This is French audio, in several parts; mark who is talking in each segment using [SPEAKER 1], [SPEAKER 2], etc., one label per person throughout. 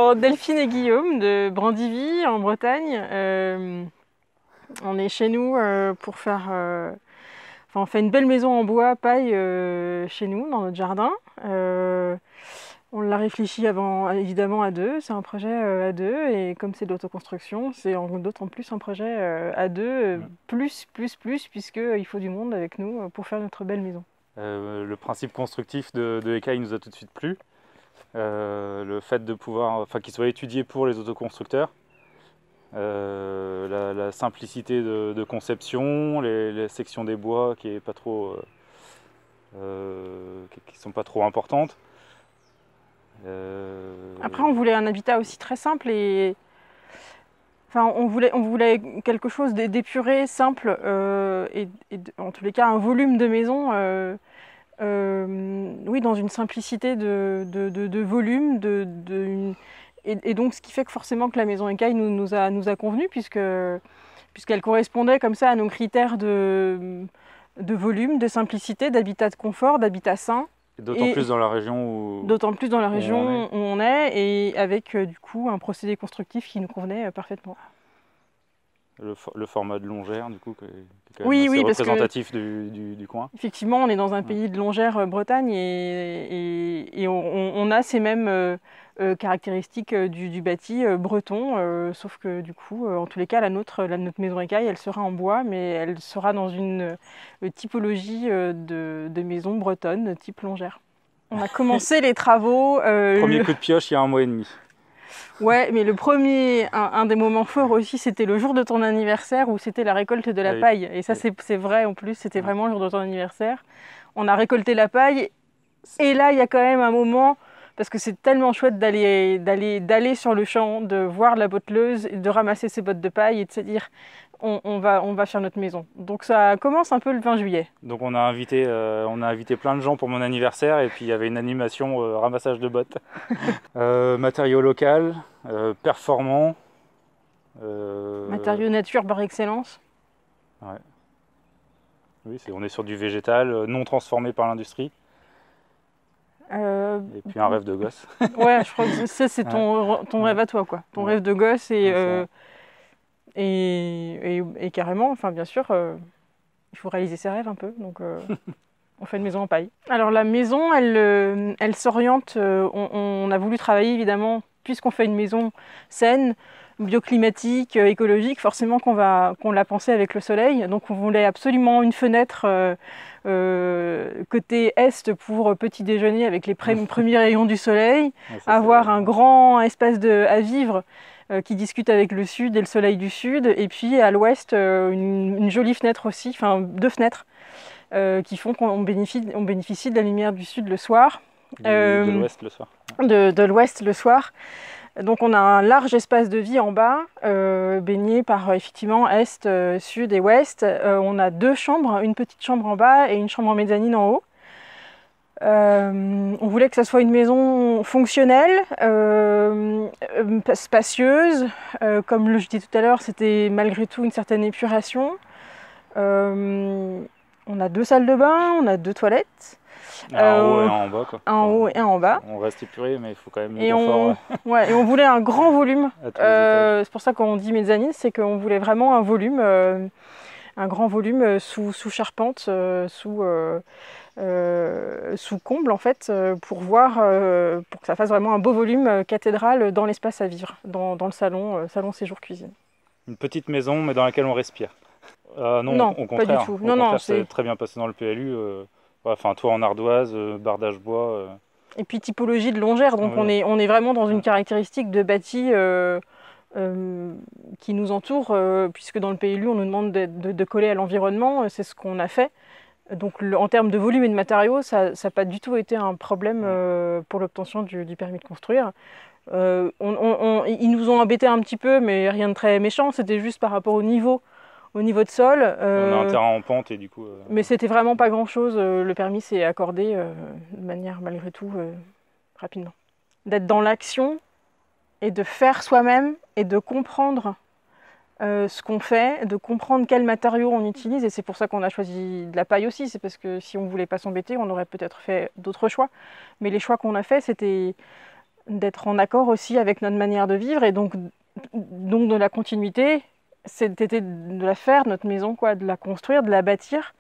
[SPEAKER 1] pour Delphine et Guillaume de Brandivy en Bretagne. On est chez nous pour faire... on fait une belle maison en bois, paille, chez nous, dans notre jardin. On l'a réfléchi avant, évidemment, à deux. C'est un projet à deux. Et comme c'est de l'autoconstruction, c'est d'autant plus un projet à deux, plus, puisqu'il faut du monde avec nous pour faire notre belle maison.
[SPEAKER 2] Le principe constructif de Ecaille nous a tout de suite plu. Le fait de pouvoir, qu'il soit étudié pour les autoconstructeurs. La simplicité de conception, les sections des bois qui est pas trop, qui sont pas trop importantes.
[SPEAKER 1] Après, on voulait un habitat aussi très simple et on voulait quelque chose d'épuré, simple et en tous les cas un volume de maison. Oui, dans une simplicité de volume, et donc ce qui fait que forcément que la maison Ecaille nous a convenu puisqu'elle correspondait comme ça à nos critères de volume, de simplicité, d'habitat de confort, d'habitat sain.
[SPEAKER 2] D'autant plus dans la région
[SPEAKER 1] où on est et avec du coup un procédé constructif qui nous convenait parfaitement.
[SPEAKER 2] Le format de longère, du coup, qui est quand même assez représentatif du coin.
[SPEAKER 1] Effectivement, on est dans un pays de longère, Bretagne, et on a ces mêmes caractéristiques du bâti breton, sauf que du coup, en tous les cas, notre maison Ecaille, elle sera en bois, mais elle sera dans une typologie de maison bretonne, type longère. On a commencé les travaux...
[SPEAKER 2] Premier coup de pioche il y a 1 mois et demi.
[SPEAKER 1] Ouais, mais un des moments forts aussi, c'était le jour de ton anniversaire où c'était la récolte de la paille. Et ça, c'est vrai en plus, c'était vraiment le jour de ton anniversaire. On a récolté la paille. Et là, il y a quand même un moment, parce que c'est tellement chouette d'aller sur le champ, de voir la botteleuse, de ramasser ses bottes de paille et de se dire on va faire notre maison. Donc ça commence un peu le 20 juillet.
[SPEAKER 2] Donc on a invité plein de gens pour mon anniversaire et puis il y avait une animation ramassage de bottes. Matériaux local, performants.
[SPEAKER 1] Matériaux nature par excellence.
[SPEAKER 2] Ouais. Oui, on est sur du végétal, non transformé par l'industrie. Et puis un rêve de gosse.
[SPEAKER 1] Ouais, je crois que ça c'est ton rêve à toi, quoi. Ton rêve de gosse et carrément, enfin bien sûr, il faut réaliser ses rêves un peu, donc on fait une maison en paille. Alors la maison, elle s'oriente, on a voulu travailler évidemment, puisqu'on fait une maison saine, bioclimatique, écologique, forcément qu'on l'a pensé avec le soleil, donc on voulait absolument une fenêtre côté est pour petit déjeuner avec les premiers rayons du soleil, avoir un grand espace à vivre qui discute avec le sud et le soleil du sud, et puis à l'ouest une jolie fenêtre aussi, enfin 2 fenêtres qui font qu'on bénéficie de la lumière du sud le soir.
[SPEAKER 2] De l'ouest le soir.
[SPEAKER 1] De l'ouest le soir. Donc on a un large espace de vie en bas, baigné par effectivement est, sud et ouest. On a 2 chambres, une petite chambre en bas et une chambre en mezzanine en haut. On voulait que ça soit une maison fonctionnelle, spacieuse. Comme je disais tout à l'heure, c'était malgré tout une certaine épuration. On a 2 salles de bain, on a 2 toilettes.
[SPEAKER 2] En haut et en bas, quoi.
[SPEAKER 1] En haut et en bas.
[SPEAKER 2] On reste épuré, mais il faut quand même le confort.
[SPEAKER 1] Et on voulait un grand volume. C'est pour ça qu'on dit mezzanine, c'est qu'on voulait vraiment un volume, un grand volume sous charpente, sous comble en fait, pour que ça fasse vraiment un beau volume cathédrale dans l'espace à vivre, dans le salon séjour cuisine.
[SPEAKER 2] Une petite maison, mais dans laquelle on respire. Non, au contraire.
[SPEAKER 1] Pas du tout.
[SPEAKER 2] C'est très bien passé dans le PLU. Enfin, toit en ardoise, bardage bois.
[SPEAKER 1] Et puis typologie de longère, donc on est vraiment dans une caractéristique de bâti qui nous entoure, puisque dans le PLU on nous demande de coller à l'environnement, c'est ce qu'on a fait. Donc en termes de volume et de matériaux, ça n'a pas du tout été un problème pour l'obtention du permis de construire. Ils nous ont embêtés un petit peu, mais rien de très méchant, c'était juste par rapport au niveau de sol.
[SPEAKER 2] On a un terrain en pente et du coup...
[SPEAKER 1] Mais c'était vraiment pas grand-chose, le permis s'est accordé de manière malgré tout rapidement. D'être dans l'action et de faire soi-même et de comprendre ce qu'on fait, de comprendre quels matériaux on utilise, et c'est pour ça qu'on a choisi de la paille aussi, c'est parce que si on voulait pas s'embêter, on aurait peut-être fait d'autres choix. Mais les choix qu'on a faits, c'était d'être en accord aussi avec notre manière de vivre et donc de la continuité. C'était de la faire, notre maison, quoi, de la construire, de la bâtir.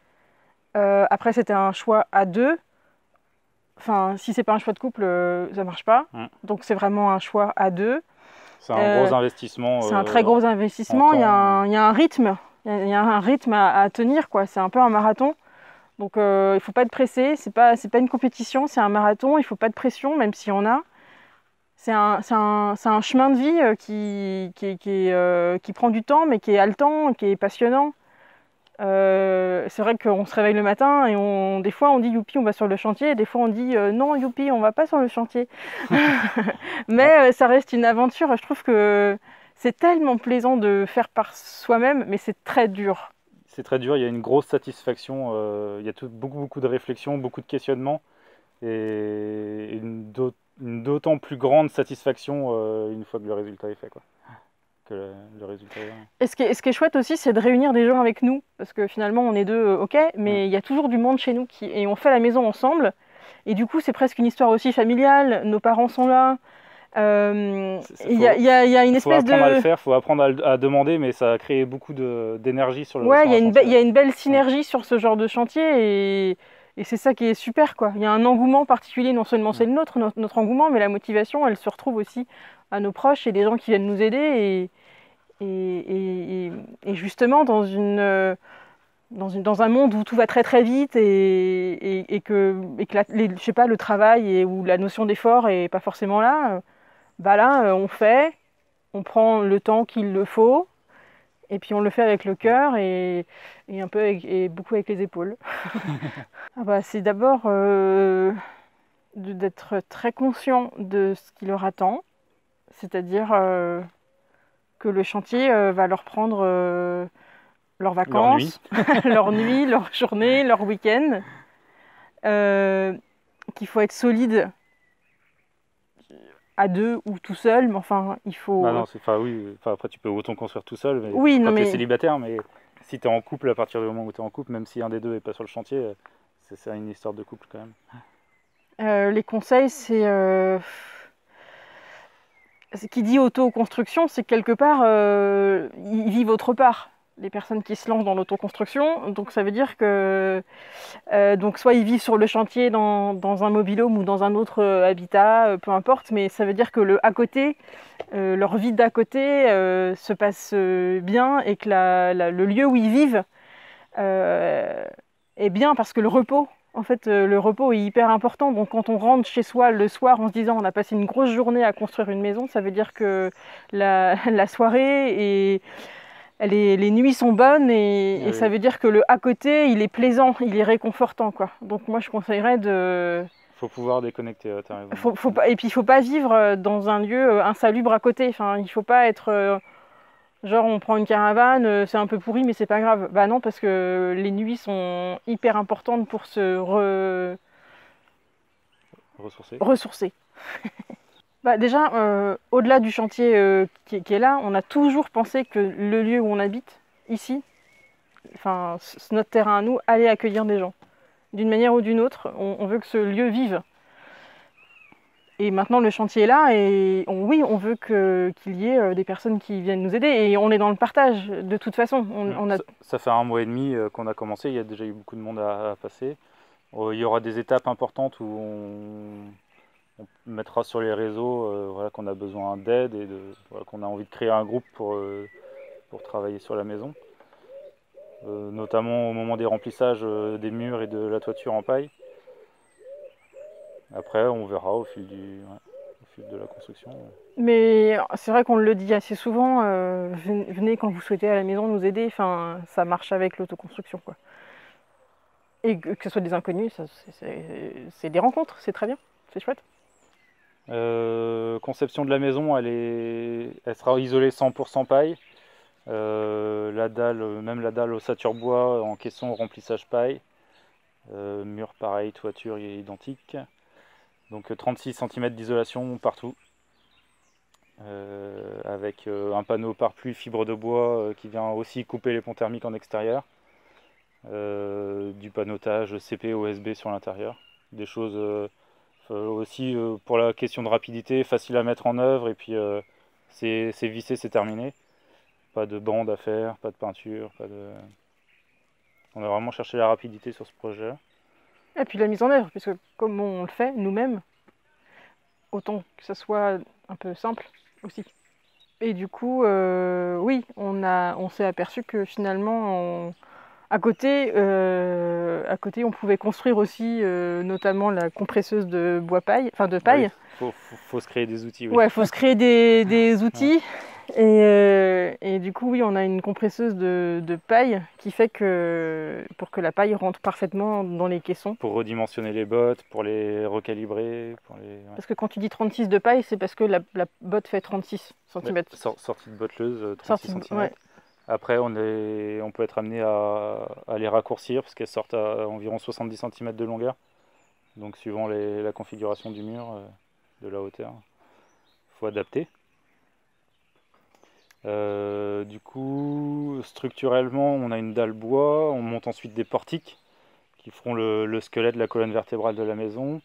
[SPEAKER 1] Après, c'était un choix à deux. Enfin, si c'est pas un choix de couple, ça marche pas. Donc c'est vraiment un choix à deux.
[SPEAKER 2] C'est un gros investissement.
[SPEAKER 1] C'est un très gros investissement. Il y a un rythme. Il y a un rythme à tenir, quoi. C'est un peu un marathon. Donc il faut pas être pressé. C'est pas une compétition, c'est un marathon. Il faut pas de pression, même si on a. C'est un chemin de vie qui prend du temps, mais qui est haletant, qui est passionnant. C'est vrai qu'on se réveille le matin et des fois on dit youpi, on va sur le chantier, et des fois on dit non youpi, on va pas sur le chantier. Mais ça reste une aventure. Je trouve que c'est tellement plaisant de faire par soi-même, mais c'est très dur.
[SPEAKER 2] C'est très dur, il y a une grosse satisfaction, il y a beaucoup de réflexions, beaucoup de questionnements et une d'autant plus grande satisfaction une fois que le résultat est fait, quoi. Que le résultat est...
[SPEAKER 1] Et ce qui est chouette aussi, c'est de réunir des gens avec nous, parce que finalement on est deux, ok, mais il y a toujours du monde chez nous et on fait la maison ensemble. Et du coup, c'est presque une histoire aussi familiale. Nos parents sont là. Il y a une espèce de...
[SPEAKER 2] Faut apprendre à le faire, faut apprendre à demander, mais ça a créé beaucoup d'énergie sur le
[SPEAKER 1] Ouais,
[SPEAKER 2] chantier.
[SPEAKER 1] il y a une belle synergie sur ce genre de chantier et c'est ça qui est super, quoi. Il y a un engouement particulier, non seulement c'est le nôtre, notre engouement, mais la motivation, elle se retrouve aussi à nos proches et des gens qui viennent nous aider et justement dans un monde où tout va très très vite et que je sais pas, le travail ou la notion d'effort est pas forcément là, bah là on prend le temps qu'il le faut et puis on le fait avec le cœur et un peu et beaucoup avec les épaules. Ah bah, c'est d'abord d'être très conscient de ce qui leur attend, c'est-à-dire que le chantier va leur prendre leurs vacances, leur nuit, leur journée, leur week-end, qu'il faut être solide à deux ou tout seul, mais enfin, il faut...
[SPEAKER 2] Ah non, après tu peux autant construire tout seul, mais
[SPEAKER 1] oui,
[SPEAKER 2] quand tu es célibataire, mais si tu es en couple, à partir du moment où tu es en couple, même si un des deux n'est pas sur le chantier, c'est une histoire de couple quand même.
[SPEAKER 1] Les conseils, c'est... qui dit autoconstruction, c'est que quelque part, ils vivent autre part. Les personnes qui se lancent dans l'autoconstruction, donc ça veut dire que donc soit ils vivent sur le chantier dans un mobil-home ou dans un autre habitat, peu importe, mais ça veut dire que le à côté, leur vie d'à côté se passe bien et que le lieu où ils vivent est bien parce que le repos, en fait, le repos est hyper important. Donc quand on rentre chez soi le soir en se disant on a passé une grosse journée à construire une maison, ça veut dire que la soirée est les nuits sont bonnes et ça veut dire que le à côté, il est plaisant, il est réconfortant, quoi. Donc moi, je conseillerais de...
[SPEAKER 2] Faut pouvoir déconnecter, t'as raison.
[SPEAKER 1] Et puis, il faut pas vivre dans un lieu insalubre à côté. Enfin, il faut pas être... genre, on prend une caravane, c'est un peu pourri, mais c'est pas grave. Bah non, parce que les nuits sont hyper importantes pour se ressourcer. Bah déjà, au-delà du chantier qui est là, on a toujours pensé que le lieu où on habite, ici, enfin notre terrain à nous, allait accueillir des gens. D'une manière ou d'une autre, on veut que ce lieu vive. Et maintenant le chantier est là et oui, on veut qu'il y ait des personnes qui viennent nous aider et on est dans le partage de toute façon.
[SPEAKER 2] Ça fait 1 mois et demi qu'on a commencé, il y a déjà eu beaucoup de monde à passer. Il y aura des étapes importantes où on mettra sur les réseaux voilà, qu'on a besoin d'aide et voilà, qu'on a envie de créer un groupe pour travailler sur la maison. Notamment au moment des remplissages des murs et de la toiture en paille. Après, on verra au fil de la construction.
[SPEAKER 1] Mais c'est vrai qu'on le dit assez souvent, venez quand vous souhaitez à la maison nous aider, enfin, ça marche avec l'autoconstruction, quoi. Et que ce soit des inconnus, c'est des rencontres, c'est très bien, c'est chouette.
[SPEAKER 2] Conception de la maison, elle sera isolée 100% paille. La dalle, même la dalle ossature bois en caisson remplissage paille. Mur pareil, toiture identique. Donc 36 cm d'isolation partout. Avec un panneau pare-pluie fibre de bois qui vient aussi couper les ponts thermiques en extérieur. Du panneautage CP OSB sur l'intérieur. Des choses Aussi pour la question de rapidité, facile à mettre en œuvre et puis c'est vissé, c'est terminé. Pas de bande à faire, pas de peinture, pas de... On a vraiment cherché la rapidité sur ce projet.
[SPEAKER 1] Et puis la mise en œuvre, puisque comme on le fait nous-mêmes, autant que ça soit un peu simple aussi. Et du coup, oui, on s'est aperçu que finalement, à côté, on pouvait construire aussi, notamment la compresseuse de bois paille, enfin de paille.
[SPEAKER 2] Oui, faut se créer des outils. Oui.
[SPEAKER 1] Ouais, faut se créer des outils. Et du coup, oui, on a une compresseuse de paille qui fait que pour que la paille rentre parfaitement dans les caissons.
[SPEAKER 2] Pour redimensionner les bottes, pour les recalibrer.
[SPEAKER 1] Parce que quand tu dis 36 de paille, c'est parce que la botte fait 36 cm.
[SPEAKER 2] Sortie de botteleuse, 36 cm.
[SPEAKER 1] Ouais.
[SPEAKER 2] Après, on peut être amené à les raccourcir parce qu'elles sortent à environ 70 cm de longueur. Donc, suivant la configuration du mur, de la hauteur, il faut adapter. Du coup, structurellement, on a une dalle bois, on monte ensuite des portiques qui feront le squelette de la colonne vertébrale de la maison.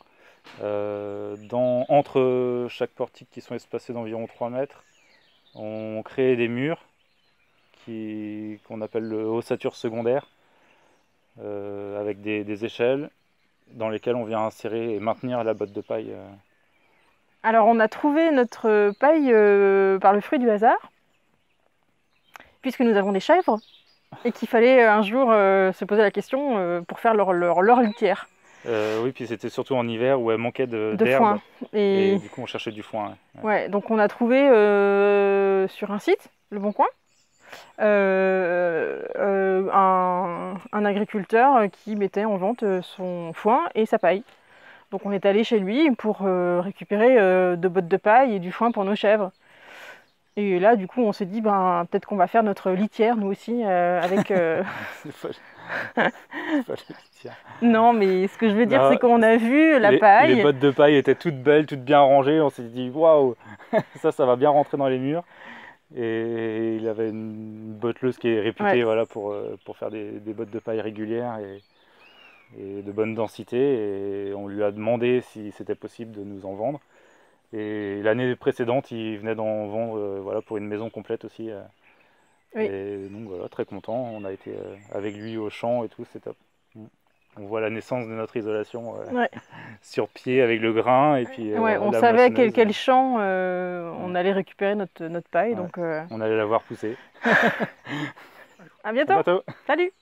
[SPEAKER 2] Entre chaque portique, qui sont espacés d'environ 3 mètres, on crée des murs qu'on appelle le ossature secondaire, avec des échelles dans lesquelles on vient insérer et maintenir la botte de paille.
[SPEAKER 1] Alors on a trouvé notre paille par le fruit du hasard, puisque nous avons des chèvres et qu'il fallait un jour se poser la question pour faire leur litière.
[SPEAKER 2] Oui, puis c'était surtout en hiver où elle manquait
[SPEAKER 1] de
[SPEAKER 2] d'herbe.
[SPEAKER 1] Foin.
[SPEAKER 2] Et du coup, on cherchait du foin.
[SPEAKER 1] Ouais, donc on a trouvé sur un site, Le Bon Coin, un agriculteur qui mettait en vente son foin et sa paille. Donc on est allé chez lui pour récupérer 2 bottes de paille et du foin pour nos chèvres. Et là, du coup, on s'est dit, peut-être qu'on va faire notre litière, nous aussi, avec... Non, mais ce que je veux dire, c'est qu'on a vu la paille.
[SPEAKER 2] Les bottes de paille étaient toutes belles, toutes bien rangées. On s'est dit, waouh, ça va bien rentrer dans les murs. Et il avait une botteleuse qui est réputée pour faire des bottes de paille régulières et de bonne densité. Et on lui a demandé si c'était possible de nous en vendre. Et l'année précédente, il venait d'en vendre pour une maison complète aussi.
[SPEAKER 1] Oui.
[SPEAKER 2] Et donc voilà, très content. On a été avec lui au champ et tout, c'est top. On voit la naissance de notre isolation sur pied avec le grain. Et puis,
[SPEAKER 1] on savait quel champ on allait récupérer notre paille. Donc,
[SPEAKER 2] on allait la voir pousser.
[SPEAKER 1] À bientôt.
[SPEAKER 2] À bientôt.
[SPEAKER 1] Salut.